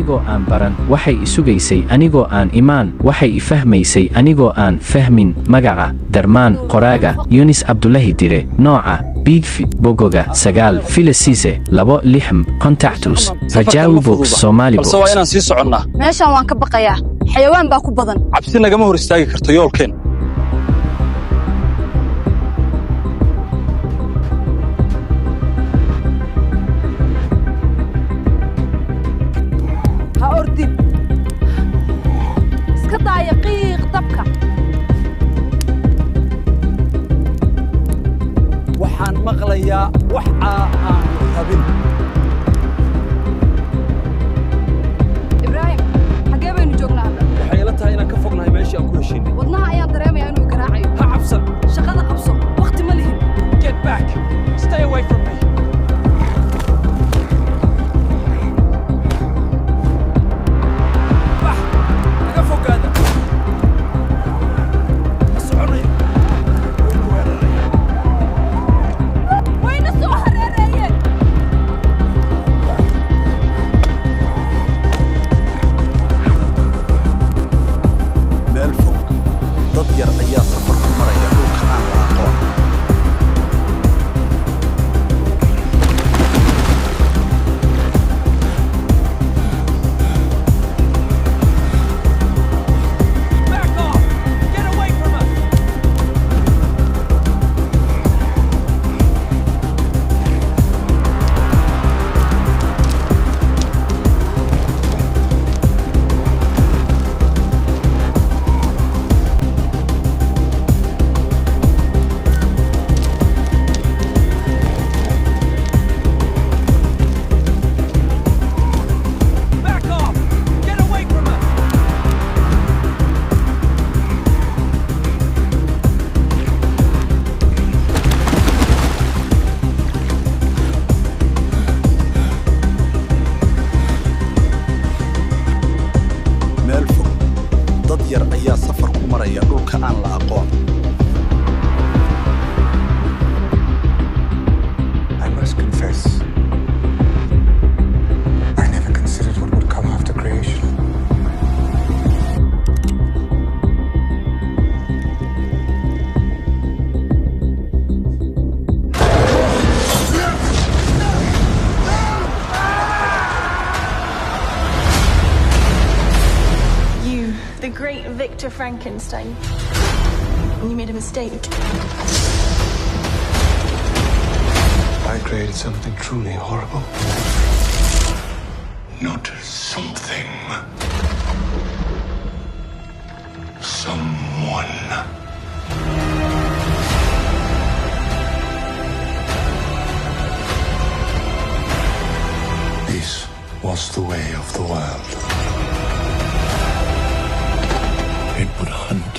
anigoo aan baran waxay i sugaysay anigoo aan imaan waxay i fahmaysay anigoo aan fahmin magaca darmaan qoraaga yunis cabdulahi dire nooca bigfi bogoga 9 filisise 26 contactus rajawi box somali box waa inaan sii soconnaa meeshaan waan ka baqayaa xayawaan baa ku badan cabsi nagama hor istaagi karto yoolkeen waxaan maqlayaa wax aan rabin ibraahim xagee baynu joognaa waxay ila tahay inaan ka fognahay meeshii aan ku heshiinay wadnaha ayaan dareemayaa inuu garaacayo ha cabsan shaqada qabso waqti ma lihin get back stay away from me I must confess, I never considered what would come after creation. You, the great Victor Frankenstein. You made a mistake. I created something truly horrible. Not something. Someone. This was the way of the world. It would hunt